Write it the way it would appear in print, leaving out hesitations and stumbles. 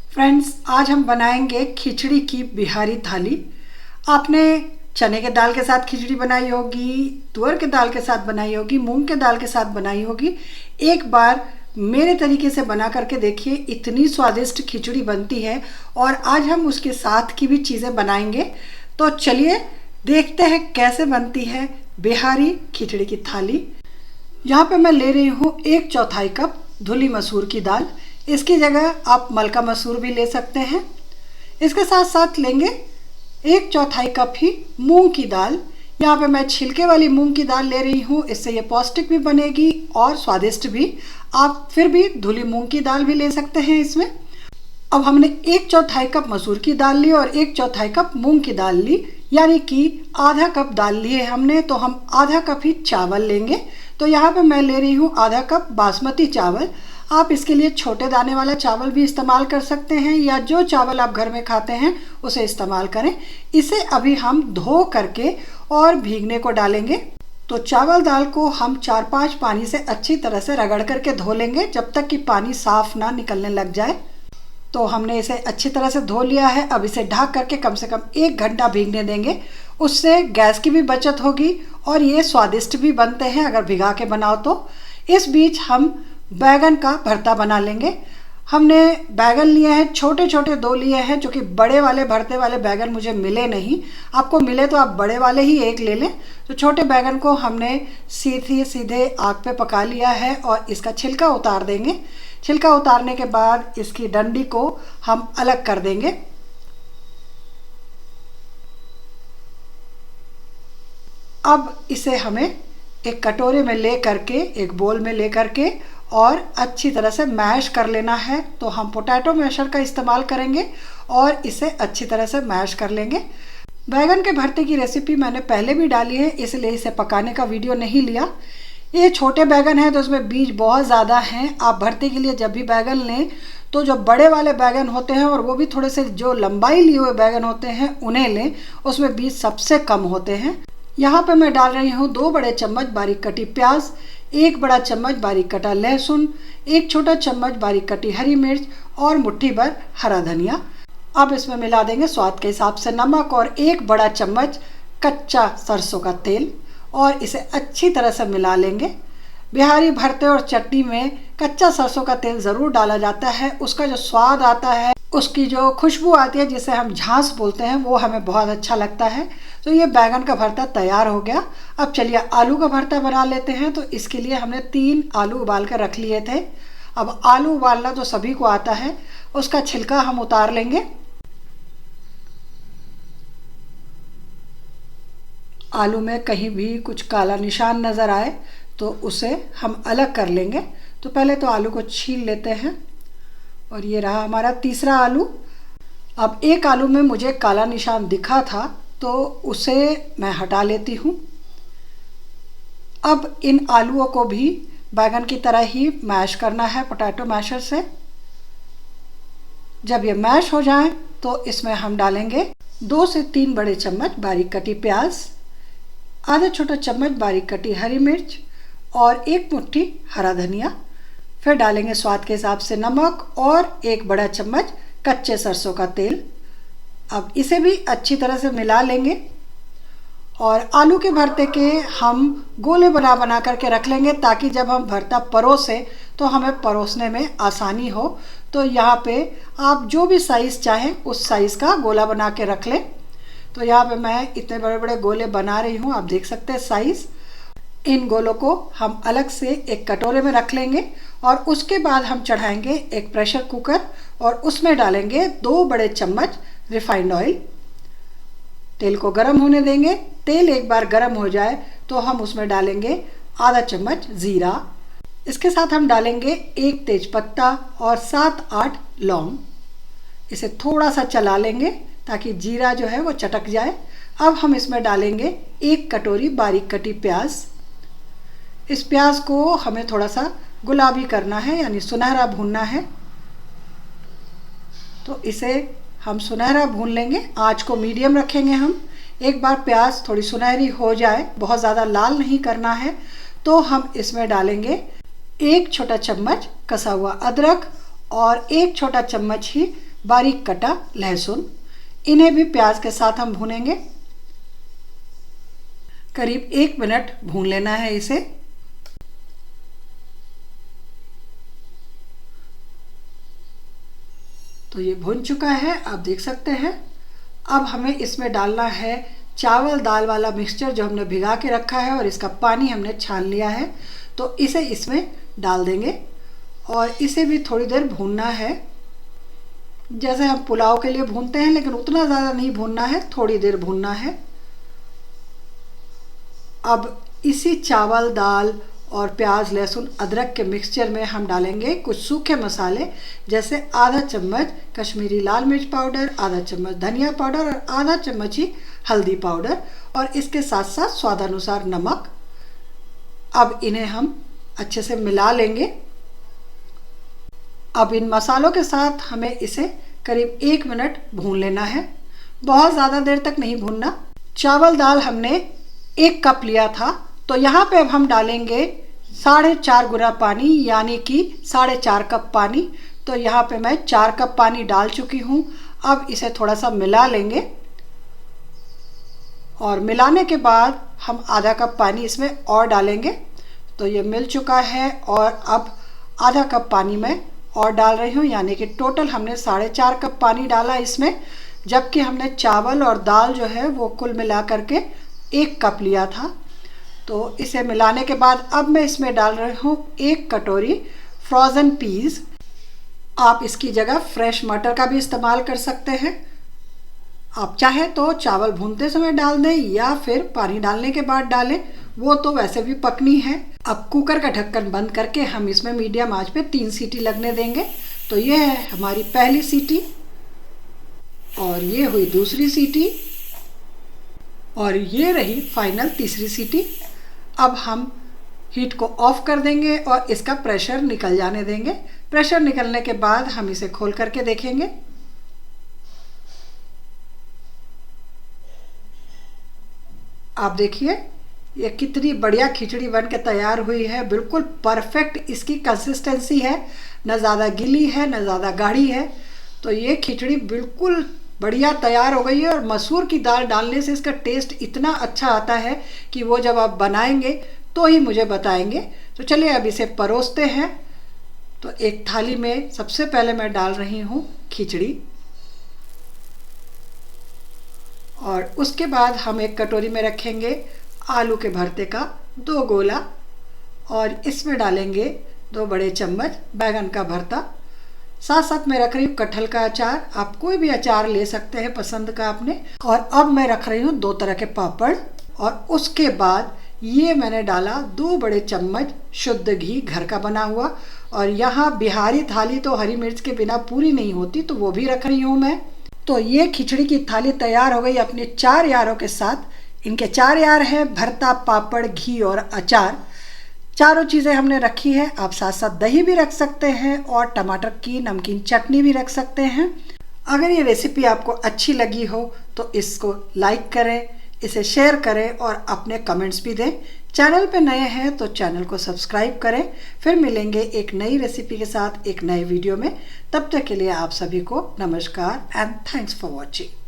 Friends, आज हम बनाएंगे खिचड़ी की बिहारी थाली। आपने चने के दाल के साथ खिचड़ी बनाई होगी, तुअर के दाल के साथ बनाई होगी, मूंग के दाल के साथ बनाई होगी। एक बार मेरे तरीके से बना करके देखिए, इतनी स्वादिष्ट खिचड़ी बनती है। और आज हम उसके साथ की भी चीज़ें बनाएंगे। तो चलिए देखते हैं कैसे बनती है बिहारी खिचड़ी की थाली। यहाँ पे मैं ले रही हूँ 1/4 कप धुली मसूर की दाल। इसकी जगह आप मलका मसूर भी ले सकते हैं। इसके साथ साथ लेंगे 1/4 कप ही मूंग की दाल। यहाँ पे मैं छिलके वाली मूंग की दाल ले रही हूँ, इससे ये पौष्टिक भी बनेगी और स्वादिष्ट भी। आप फिर भी धुली मूंग की दाल भी ले सकते हैं इसमें। अब हमने 1/4 कप मसूर की दाल ली और 1/4 कप मूंग की दाल ली, यानी कि आधा कप दाल लिए हमने, तो हम आधा कप ही चावल लेंगे। तो यहाँ पे मैं ले रही हूँ आधा कप बासमती चावल। आप इसके लिए छोटे दाने वाला चावल भी इस्तेमाल कर सकते हैं, या जो चावल आप घर में खाते हैं उसे इस्तेमाल करें। इसे अभी हम धो करके और भीगने को डालेंगे। तो चावल दाल को हम 4-5 पानी से अच्छी तरह से रगड़ करके धो लेंगे, जब तक कि पानी साफ ना निकलने लग जाए। तो हमने इसे अच्छी तरह से धो लिया है। अब इसे ढक करके कम से कम 1 घंटा भीगने देंगे। उससे गैस की भी बचत होगी और ये स्वादिष्ट भी बनते हैं अगर भिगा के बनाओ तो। इस बीच हम बैगन का भरता बना लेंगे। हमने बैगन लिए हैं, छोटे छोटे 2 लिए हैं, जो कि बड़े वाले भरते वाले बैगन मुझे मिले नहीं। आपको मिले तो आप बड़े वाले ही 1 ले लें। तो छोटे बैगन को हमने सीधे आग पे पका लिया है और इसका छिलका उतार देंगे। छिलका उतारने के बाद इसकी डंडी को हम अलग कर देंगे। अब इसे हमें एक कटोरे में ले करके, एक बोल में ले करके और अच्छी तरह से मैश कर लेना है। तो हम पोटैटो मैशर का इस्तेमाल करेंगे और इसे अच्छी तरह से मैश कर लेंगे। बैगन के भरते की रेसिपी मैंने पहले भी डाली है, इसलिए इसे पकाने का वीडियो नहीं लिया। ये छोटे बैगन हैं तो इसमें बीज बहुत ज़्यादा हैं। आप भरते के लिए जब भी बैगन लें तो जो बड़े वाले बैगन होते हैं, और वो भी थोड़े से जो लंबाई लिए हुए बैगन होते हैं, उन्हें लें। उसमें बीज सबसे कम होते हैं। यहाँ पे मैं डाल रही हूँ 2 बड़े चम्मच बारीक कटी प्याज, 1 बड़ा चम्मच बारीक कटा लहसुन, 1 छोटा चम्मच बारीक कटी हरी मिर्च और मुट्ठी भर हरा धनिया। अब इसमें मिला देंगे स्वाद के हिसाब से नमक और 1 बड़ा चम्मच कच्चा सरसों का तेल, और इसे अच्छी तरह से मिला लेंगे। बिहारी भरते और चटनी में कच्चा सरसों का तेल ज़रूर डाला जाता है। उसका जो स्वाद आता है, उसकी जो खुशबू आती है, जिसे हम झांस बोलते हैं, वो हमें बहुत अच्छा लगता है। तो ये बैगन का भरता तैयार हो गया। अब चलिए आलू का भरता बना लेते हैं। तो इसके लिए हमने 3 आलू उबाल कर रख लिए थे। अब आलू उबालना तो सभी को आता है। उसका छिलका हम उतार लेंगे। आलू में कहीं भी कुछ काला निशान नज़र आए तो उसे हम अलग कर लेंगे। तो पहले तो आलू को छील लेते हैं, और ये रहा हमारा तीसरा आलू। अब एक आलू में मुझे काला निशान दिखा था, तो उसे मैं हटा लेती हूँ। अब इन आलूओं को भी बैगन की तरह ही मैश करना है पोटैटो मैशर से। जब ये मैश हो जाए तो इसमें हम डालेंगे 2 से 3 बड़े चम्मच बारीक कटी प्याज, आधा छोटा चम्मच बारीक कटी हरी मिर्च और 1 मुट्ठी हरा धनिया। फिर डालेंगे स्वाद के हिसाब से नमक और 1 बड़ा चम्मच कच्चे सरसों का तेल। अब इसे भी अच्छी तरह से मिला लेंगे और आलू के भरते के हम गोले बना करके रख लेंगे, ताकि जब हम भरता परोसें तो हमें परोसने में आसानी हो। तो यहाँ पे आप जो भी साइज़ चाहें उस साइज़ का गोला बना के रख लें। तो यहाँ पे मैं इतने बड़े बड़े गोले बना रही हूँ, आप देख सकते हैं साइज़। इन गोलों को हम अलग से एक कटोरे में रख लेंगे और उसके बाद हम चढ़ाएंगे एक प्रेशर कुकर और उसमें डालेंगे 2 बड़े चम्मच रिफाइंड ऑयल। तेल को गर्म होने देंगे। तेल एक बार गर्म हो जाए तो हम उसमें डालेंगे आधा चम्मच ज़ीरा। इसके साथ हम डालेंगे 1 तेज़पत्ता और 7-8 लौंग। इसे थोड़ा सा चला लेंगे ताकि जीरा जो है वो चटक जाए। अब हम इसमें डालेंगे 1 कटोरी बारीक कटी प्याज। इस प्याज को हमें थोड़ा सा गुलाबी करना है, यानी सुनहरा भूनना है। तो इसे हम सुनहरा भून लेंगे। आँच को मीडियम रखेंगे हम। एक बार प्याज थोड़ी सुनहरी हो जाए, बहुत ज़्यादा लाल नहीं करना है, तो हम इसमें डालेंगे 1 छोटा चम्मच कसा हुआ अदरक और 1 छोटा चम्मच ही बारीक कटा लहसुन, इन्हें भी प्याज के साथ हम भूनेंगे। करीब 1 मिनट भून लेना है इसे। तो ये भुन चुका है, आप देख सकते हैं। अब हमें इसमें डालना है चावल दाल वाला मिक्सचर जो हमने भिगा के रखा है और इसका पानी हमने छान लिया है। तो इसे इसमें डाल देंगे और इसे भी थोड़ी देर भूनना है, जैसे हम पुलाव के लिए भूनते हैं, लेकिन उतना ज़्यादा नहीं भूनना है, थोड़ी देर भूनना है। अब इसी चावल दाल और प्याज लहसुन अदरक के मिक्सचर में हम डालेंगे कुछ सूखे मसाले, जैसे आधा चम्मच कश्मीरी लाल मिर्च पाउडर, आधा चम्मच धनिया पाउडर और आधा चम्मच ही हल्दी पाउडर, और इसके साथ साथ स्वादानुसार नमक। अब इन्हें हम अच्छे से मिला लेंगे। अब इन मसालों के साथ हमें इसे करीब 1 मिनट भून लेना है, बहुत ज़्यादा देर तक नहीं भूनना। चावल दाल हमने 1 कप लिया था, तो यहाँ पे अब हम डालेंगे 4.5 गुना पानी, यानी कि 4.5 कप पानी। तो यहाँ पे मैं 4 कप पानी डाल चुकी हूँ। अब इसे थोड़ा सा मिला लेंगे और मिलाने के बाद हम आधा कप पानी इसमें और डालेंगे। तो ये मिल चुका है और अब आधा कप पानी मैं और डाल रही हूँ, यानी कि टोटल हमने 4.5 कप पानी डाला इसमें, जबकि हमने चावल और दाल जो है वो कुल मिला करके 1 कप लिया था। तो इसे मिलाने के बाद अब मैं इसमें डाल रही हूँ 1 कटोरी फ्रोज़न पीस। आप इसकी जगह फ्रेश मटर का भी इस्तेमाल कर सकते हैं। आप चाहे तो चावल भूनते समय डाल दें या फिर पानी डालने के बाद डालें, वो तो वैसे भी पकनी है। अब कुकर का ढक्कन बंद करके हम इसमें मीडियम आंच पे 3 सीटी लगने देंगे। तो ये है हमारी पहली सीटी और ये हुई दूसरी सीटी और ये रही फाइनल तीसरी सीटी। अब हम हीट को ऑफ कर देंगे और इसका प्रेशर निकल जाने देंगे। प्रेशर निकलने के बाद हम इसे खोल करके देखेंगे। आप देखिए ये कितनी बढ़िया खिचड़ी बन के तैयार हुई है, बिल्कुल परफेक्ट इसकी कंसिस्टेंसी है, न ज़्यादा गीली है न ज़्यादा गाढ़ी है। तो ये खिचड़ी बिल्कुल बढ़िया तैयार हो गई है और मसूर की दाल डालने से इसका टेस्ट इतना अच्छा आता है कि वो जब आप बनाएंगे तो ही मुझे बताएंगे। तो चलिए अब इसे परोसते हैं। तो एक थाली में सबसे पहले मैं डाल रही हूँ खिचड़ी और उसके बाद हम एक कटोरी में रखेंगे आलू के भरते का 2 गोला और इसमें डालेंगे 2 बड़े चम्मच बैगन का भरता। साथ साथ मैं रख रही हूँ कटहल का अचार, आप कोई भी अचार ले सकते हैं पसंद का अपने। और अब मैं रख रही हूँ 2 तरह के पापड़ और उसके बाद ये मैंने डाला 2 बड़े चम्मच शुद्ध घी घर का बना हुआ। और यहाँ बिहारी थाली तो हरी मिर्च के बिना पूरी नहीं होती, तो वो भी रख रही हूँ मैं। तो ये खिचड़ी की थाली तैयार हो गई अपने 4 यारों के साथ। इनके 4 यार हैं भरता, पापड़, घी और अचार। चारों चीज़ें हमने रखी है। आप साथ साथ दही भी रख सकते हैं और टमाटर की नमकीन चटनी भी रख सकते हैं। अगर ये रेसिपी आपको अच्छी लगी हो तो इसको लाइक करें, इसे शेयर करें और अपने कमेंट्स भी दें। चैनल पे नए हैं तो चैनल को सब्सक्राइब करें। फिर मिलेंगे एक नई रेसिपी के साथ एक नए वीडियो में। तब तक के लिए आप सभी को नमस्कार एंड थैंक्स फॉर वॉचिंग।